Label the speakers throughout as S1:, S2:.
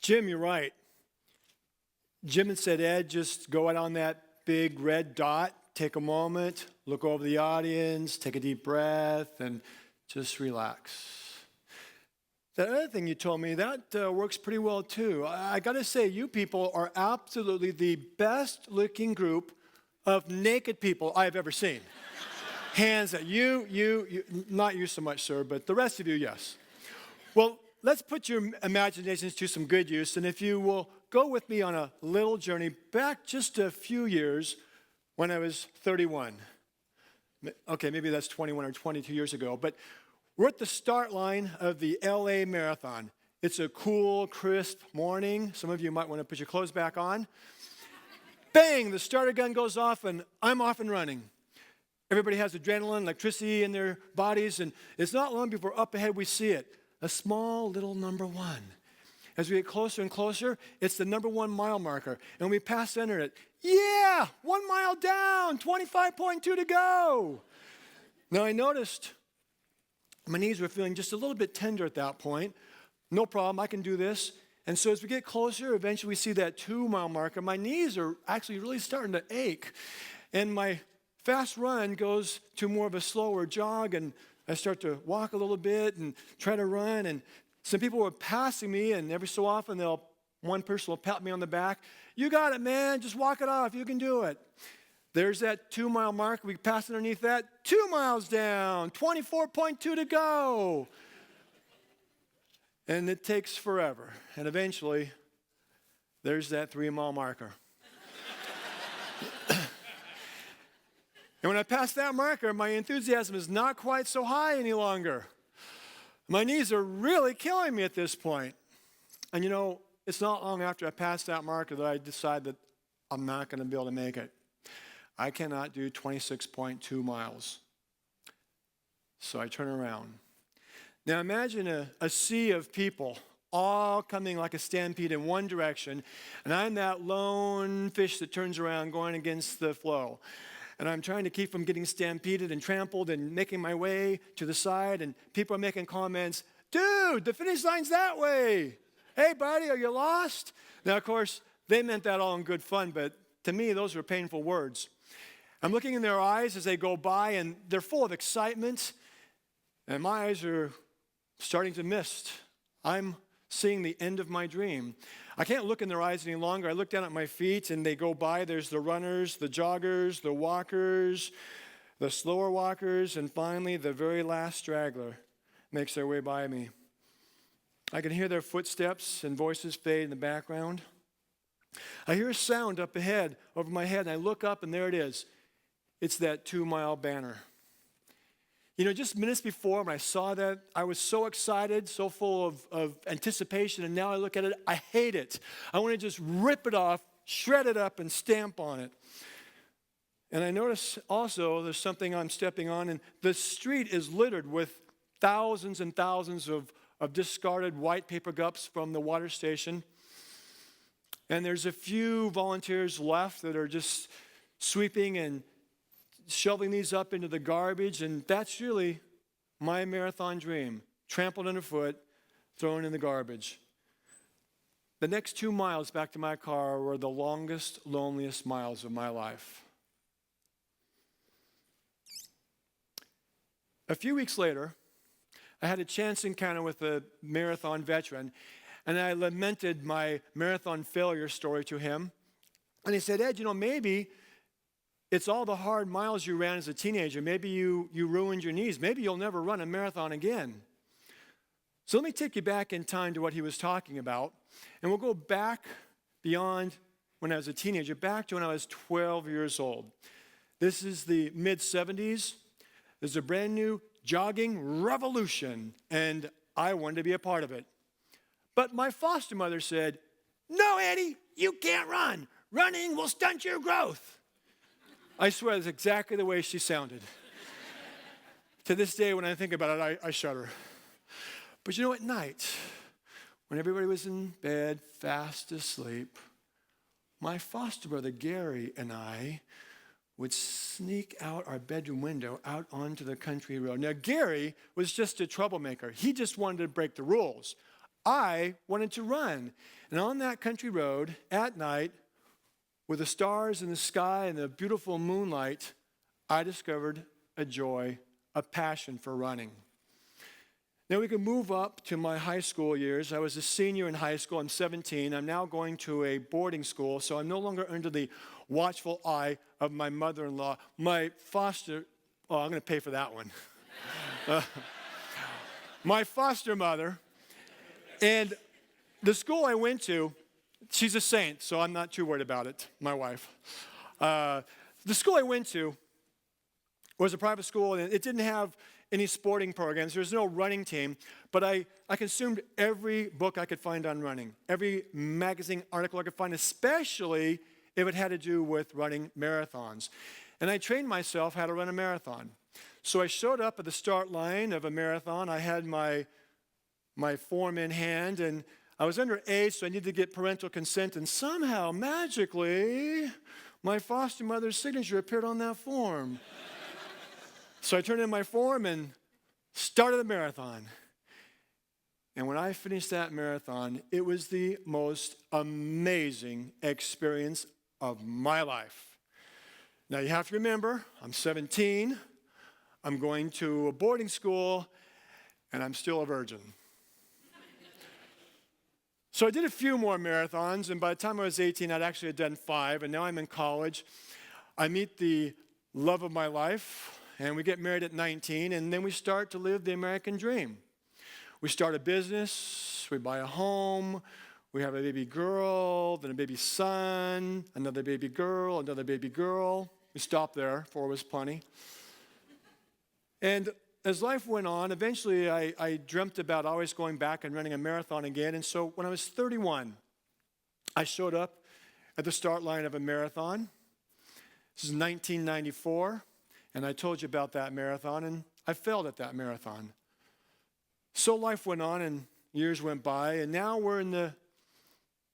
S1: Jim, you're right. Jim had said, Ed, just go out on that big red dot, take a moment, look over the audience, take a deep breath, and just relax. The other thing you told me, that works pretty well too. I got to say, you people are absolutely the best looking group of naked people I've ever seen. Hands at you, not you so much, sir, but the rest of you, yes. Well, let's put your imaginations to some good use, and if you will go with me on a little journey back just a few years when I was 31. Okay, maybe that's 21 or 22 years ago, but we're at the start line of the LA Marathon. It's a cool, crisp morning. Some of you might want to put your clothes back on. Bang, the starter gun goes off, and I'm off and running. Everybody has adrenaline, electricity in their bodies, and it's not long before up ahead we see it. A small little number one. As we get closer and closer, it's the number 1 mile marker. And we pass under it. Yeah, 1 mile down, 25.2 to go. Now I noticed my knees were feeling just a little bit tender at that point. No problem, I can do this. And so as we get closer, eventually we see that 2 mile marker. My knees are actually really starting to ache. And my fast run goes to more of a slower jog, and I start to walk a little bit and try to run, and some people were passing me, and every so often one person will pat me on the back. You got it, man. Just walk it off. You can do it. There's that 2 mile mark. We pass underneath that. 2 miles down. 24.2 to go. And it takes forever. And eventually, there's that 3 mile marker. And when I pass that marker, my enthusiasm is not quite so high any longer. My knees are really killing me at this point. And you know, it's not long after I pass that marker that I decide that I'm not going to be able to make it. I cannot do 26.2 miles. So I turn around. Now imagine a sea of people all coming like a stampede in one direction, and I'm that lone fish that turns around going against the flow. And I'm trying to keep from getting stampeded and trampled and making my way to the side. And people are making comments, dude, the finish line's that way. Hey, buddy, are you lost? Now, of course, they meant that all in good fun, but to me, those were painful words. I'm looking in their eyes as they go by, and they're full of excitement. And my eyes are starting to mist. I'm seeing the end of my dream. I can't look in their eyes any longer. I look down at my feet, and they go by. There's the runners, the joggers, the walkers, the slower walkers, and finally, the very last straggler makes their way by me. I can hear their footsteps and voices fade in the background. I hear a sound up ahead over my head, and I look up, and there it is. It's that 2 mile banner. You know, just minutes before when I saw that, I was so excited, so full of anticipation, and now I look at it, I hate it. I want to just rip it off, shred it up, and stamp on it. And I notice also there's something I'm stepping on, and the street is littered with thousands and thousands of discarded white paper cups from the water station. And there's a few volunteers left that are just sweeping and shoveling these up into the garbage, and that's really my marathon dream. Trampled underfoot, thrown in the garbage. The next 2 miles back to my car were the longest, loneliest miles of my life. A few weeks later, I had a chance encounter with a marathon veteran, and I lamented my marathon failure story to him. And he said, Ed, you know, maybe it's all the hard miles you ran as a teenager. Maybe you ruined your knees. Maybe you'll never run a marathon again. So let me take you back in time to what he was talking about. And we'll go back beyond when I was a teenager, back to when I was 12 years old. This is the mid-70s. There's a brand new jogging revolution, and I wanted to be a part of it. But my foster mother said, no, Eddie, you can't run. Running will stunt your growth. I swear that's exactly the way she sounded. To this day, when I think about it, I shudder. But you know, at night, when everybody was in bed, fast asleep, my foster brother Gary and I would sneak out our bedroom window out onto the country road. Now, Gary was just a troublemaker. He just wanted to break the rules. I wanted to run. And on that country road at night, with the stars in the sky and the beautiful moonlight, I discovered a joy, a passion for running. Now we can move up to my high school years. I was a senior in high school. I'm 17. I'm now going to a boarding school, so I'm no longer under the watchful eye of my mother-in-law. I'm going to pay for that one. My foster mother. And the school I went to, she's a saint, so I'm not too worried about it, my wife. The school I went to was a private school, and it didn't have any sporting programs. There was no running team, but I consumed every book I could find on running, every magazine article I could find, especially if it had to do with running marathons. And I trained myself how to run a marathon. So I showed up at the start line of a marathon. I had my form in hand, and I was underage, so I needed to get parental consent, and somehow, magically, my foster mother's signature appeared on that form. So I turned in my form and started the marathon. And when I finished that marathon, it was the most amazing experience of my life. Now you have to remember, I'm 17, I'm going to a boarding school, and I'm still a virgin. So I did a few more marathons, and by the time I was 18, I'd actually done 5, and now I'm in college. I meet the love of my life, and we get married at 19, and then we start to live the American dream. We start a business, we buy a home, we have a baby girl, then a baby son, another baby girl, another baby girl. We stopped there, 4 was plenty. And as life went on, eventually I dreamt about always going back and running a marathon again. And so when I was 31, I showed up at the start line of a marathon. This is 1994. And I told you about that marathon, and I failed at that marathon. So life went on, and years went by, and now we're in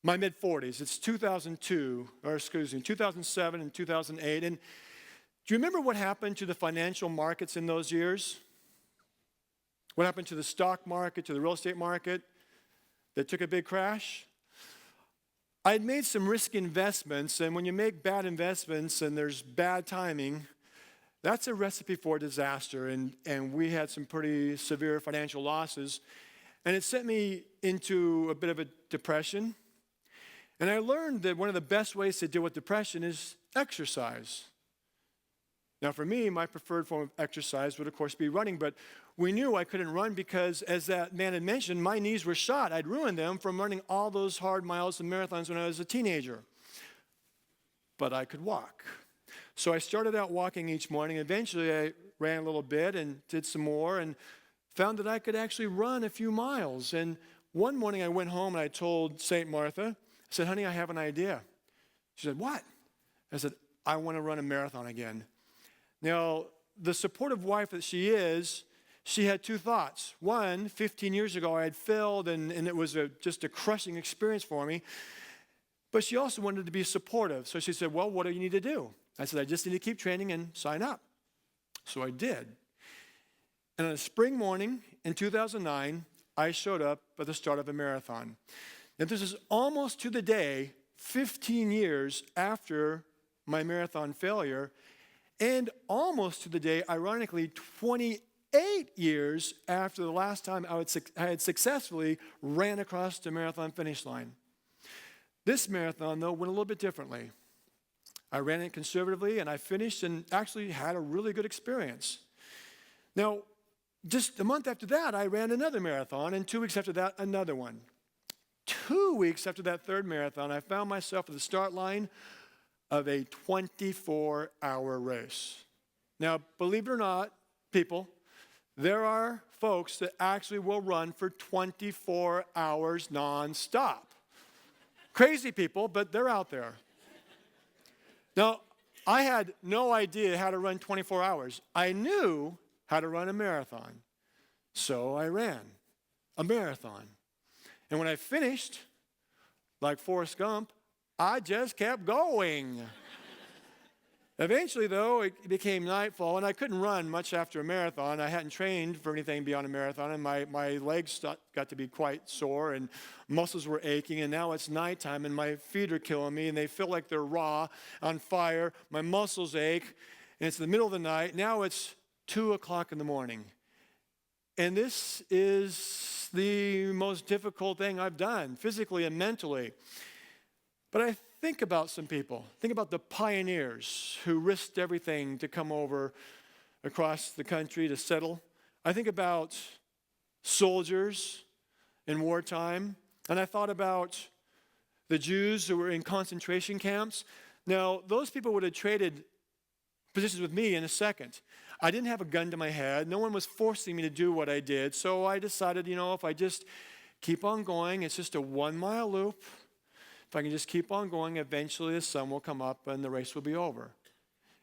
S1: my mid-40s. It's 2007 and 2008. And do you remember what happened to the financial markets in those years? What happened to the stock market, to the real estate market that took a big crash? I had made some risky investments, and when you make bad investments and there's bad timing, that's a recipe for disaster, and we had some pretty severe financial losses, and it sent me into a bit of a depression. And I learned that one of the best ways to deal with depression is exercise. Now for me, my preferred form of exercise would of course be running, but we knew I couldn't run because, as that man had mentioned, my knees were shot. I'd ruined them from running all those hard miles and marathons when I was a teenager. But I could walk. So I started out walking each morning. Eventually, I ran a little bit and did some more and found that I could actually run a few miles. And one morning, I went home and I told St. Martha, I said, honey, I have an idea. She said, what? I said, I want to run a marathon again. Now, the supportive wife that she is, she had 2 thoughts. One, 15 years ago, I had failed, and it was just a crushing experience for me. But she also wanted to be supportive. So she said, well, what do you need to do? I said, I just need to keep training and sign up. So I did. And on a spring morning in 2009, I showed up at the start of a marathon. Now this is almost to the day, 15 years after my marathon failure, and almost to the day, ironically, 28 years after the last time I had successfully ran across the marathon finish line. This marathon, though, went a little bit differently. I ran it conservatively, and I finished and actually had a really good experience. Now, just a month after that, I ran another marathon, and 2 weeks after that, another one. 2 weeks after that third marathon, I found myself at the start line of a 24-hour race. Now, believe it or not, people, there are folks that actually will run for 24 hours nonstop. Crazy people, but they're out there. Now, I had no idea how to run 24 hours. I knew how to run a marathon. So I ran a marathon. And when I finished, like Forrest Gump, I just kept going. Eventually, though, it became nightfall, and I couldn't run much after a marathon. I hadn't trained for anything beyond a marathon, and my legs got to be quite sore, and muscles were aching, and now it's nighttime, and my feet are killing me, and they feel like they're raw, on fire. My muscles ache, and it's the middle of the night. Now it's 2 o'clock in the morning, and this is the most difficult thing I've done, physically and mentally. But I think about some people. Think about the pioneers who risked everything to come over across the country to settle. I think about soldiers in wartime. And I thought about the Jews who were in concentration camps. Now, those people would have traded positions with me in a second. I didn't have a gun to my head. No one was forcing me to do what I did. So I decided, if I just keep on going, it's just a 1-mile loop. If I can just keep on going, eventually the sun will come up and the race will be over.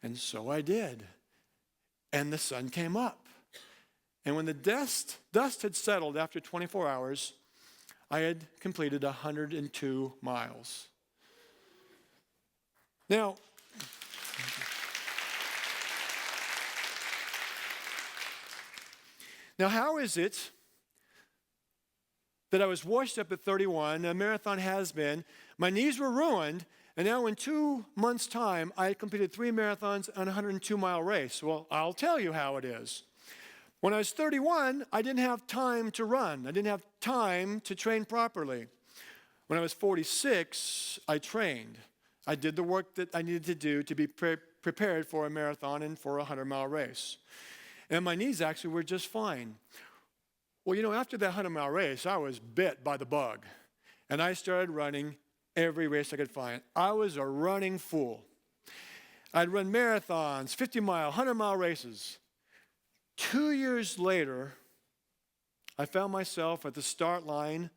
S1: And so I did. And the sun came up. And when the dust had settled after 24 hours, I had completed 102 miles. Now, how is it that I was washed up at 31, a marathon has been, my knees were ruined, and now in 2 months' time, I had completed 3 marathons and a 102-mile race? Well, I'll tell you how it is. When I was 31, I didn't have time to run. I didn't have time to train properly. When I was 46, I trained. I did the work that I needed to do to be prepared for a marathon and for a 100-mile race. And my knees actually were just fine. Well, after that 100-mile race, I was bit by the bug. And I started running every race I could find. I was a running fool. I'd run marathons, 50-mile, 100-mile races. 2 years later, I found myself at the start line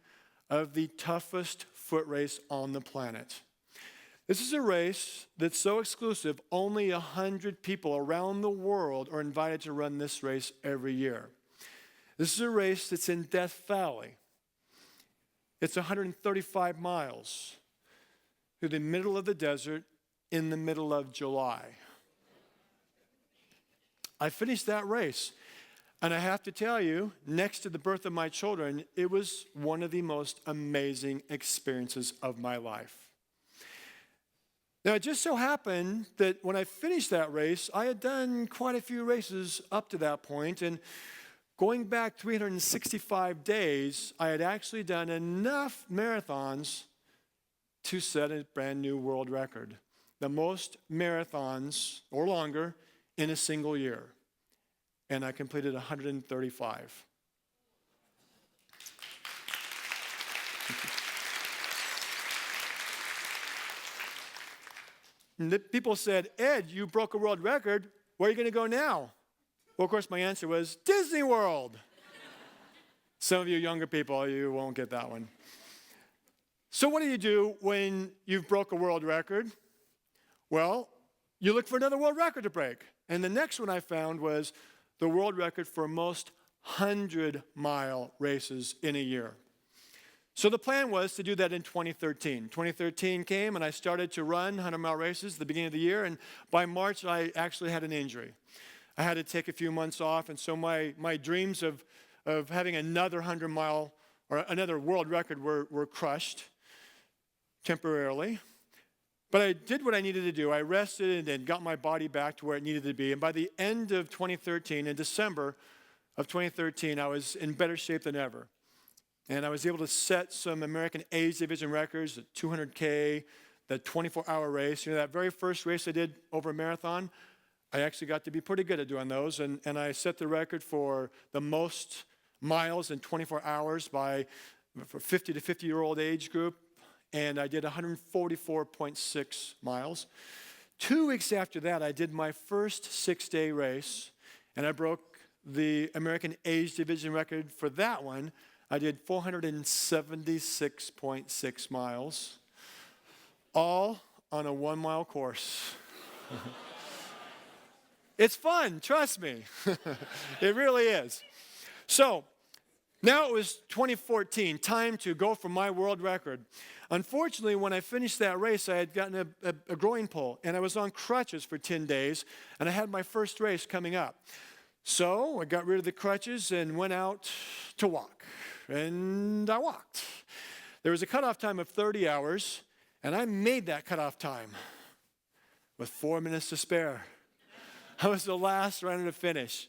S1: of the toughest foot race on the planet. This is a race that's so exclusive, only 100 people around the world are invited to run this race every year. This is a race that's in Death Valley. It's 135 miles through the middle of the desert in the middle of July. I finished that race, and I have to tell you, next to the birth of my children, it was one of the most amazing experiences of my life. Now, it just so happened that when I finished that race, I had done quite a few races up to that point, and going back 365 days, I had actually done enough marathons to set a brand new world record. The most marathons or longer in a single year. And I completed 135. And the people said, Ed, you broke a world record. Where are you going to go now? Well, of course, my answer was Disney World. Some of you younger people, you won't get that one. So what do you do when you've broke a world record? Well, you look for another world record to break. And the next one I found was the world record for most 100-mile races in a year. So the plan was to do that in 2013. 2013 came, and I started to run 100-mile races at the beginning of the year, and by March, I actually had an injury. I had to take a few months off, and so my dreams of having another 100-mile or another world record were crushed temporarily. But I did what I needed to do. I rested and got my body back to where it needed to be. And by the end of 2013, in December of 2013, I was in better shape than ever. And I was able to set some American age division records, the 200K, the 24-hour race. That very first race I did over a marathon, I actually got to be pretty good at doing those. And I set the record for the most miles in 24 hours for 50 to 50-year-old age group. And I did 144.6 miles. 2 weeks after that, I did my first 6-day race, and I broke the American age division record for that one. I did 476.6 miles, all on a 1-mile course. It's fun, trust me. It really is. So, Now it was 2014, time to go for my world record. Unfortunately, when I finished that race, I had gotten a growing pull, and I was on crutches for 10 days, and I had my first race coming up. So I got rid of the crutches and went out to walk, and I walked. There was a cutoff time of 30 hours, and I made that cutoff time with 4 minutes to spare. I was the last runner to finish.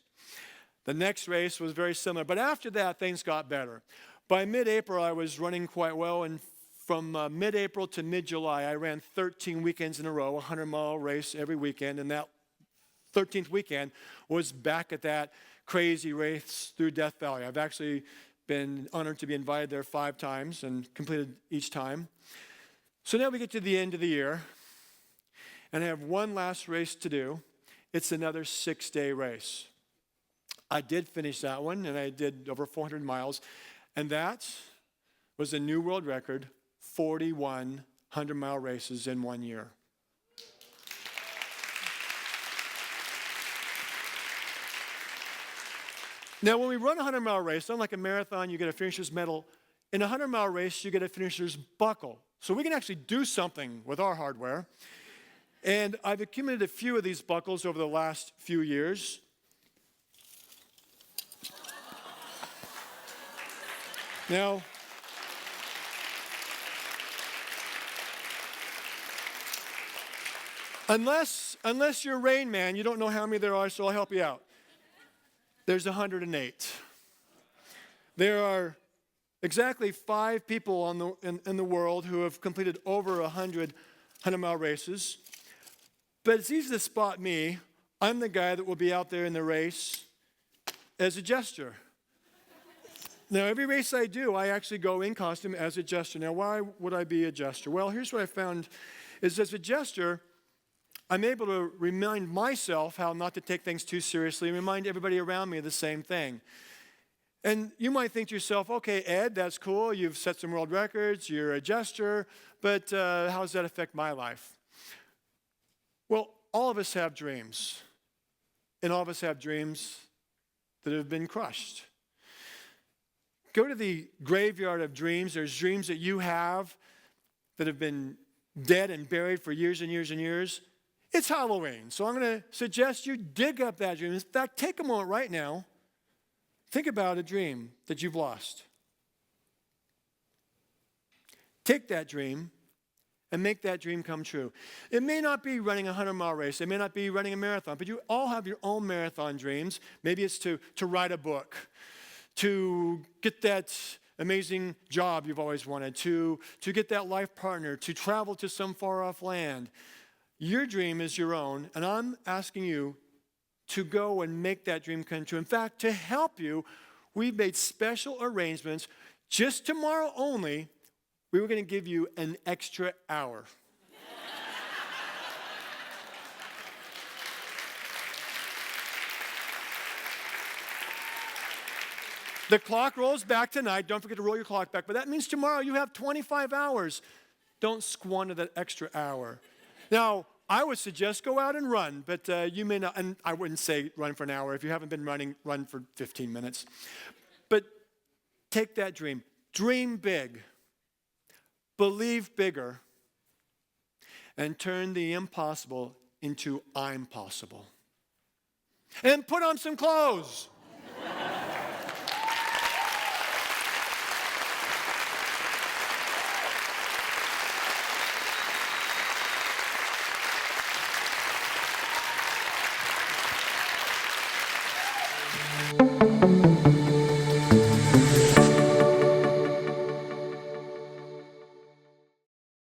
S1: The next race was very similar, but after that, things got better. By mid-April, I was running quite well, and from mid-April to mid-July, I ran 13 weekends in a row, a 100-mile race every weekend, and that 13th weekend was back at that crazy race through Death Valley. I've actually been honored to be invited there 5 times and completed each time. So now we get to the end of the year, and I have one last race to do. It's another 6-day race. I did finish that one, and I did over 400 miles, and that was a new world record, 41 100-mile races in 1 year. Now, when we run a 100-mile race, unlike a marathon, you get a finisher's medal. In a 100-mile race, you get a finisher's buckle. So we can actually do something with our hardware. And I've accumulated a few of these buckles over the last few years. Now, unless you're Rain Man, you don't know how many there are, so I'll help you out. There's 108. There are exactly 5 people in the world who have completed over 100-mile races. But it's easy to spot me. I'm the guy that will be out there in the race as a jester. Now, every race I do, I actually go in costume as a jester. Now, why would I be a jester? Well, here's what I found, is as a jester, I'm able to remind myself how not to take things too seriously and remind everybody around me of the same thing. And you might think to yourself, okay, Ed, that's cool. You've set some world records. You're a jester. But how does that affect my life? Well, all of us have dreams. And all of us have dreams that have been crushed. Go to the graveyard of dreams. There's dreams that you have that have been dead and buried for years and years and years. It's Halloween, so I'm going to suggest you dig up that dream. In fact, take a moment right now. Think about a dream that you've lost. Take that dream and make that dream come true. It may not be running a 100-mile race. It may not be running a marathon, but you all have your own marathon dreams. Maybe it's to write a book, to get that amazing job you've always wanted, to get that life partner, to travel to some far-off land. Your dream is your own, and I'm asking you to go and make that dream come true. In fact, to help you, we've made special arrangements. Just tomorrow only, we were going to give you an extra hour. The clock rolls back tonight. Don't forget to roll your clock back. But that means tomorrow you have 25 hours. Don't squander that extra hour. Now, I would suggest go out and run, but you may not, and I wouldn't say run for an hour. If you haven't been running, run for 15 minutes. But take that dream. Dream big. Believe bigger. And turn the impossible into I'm possible. And put on some clothes.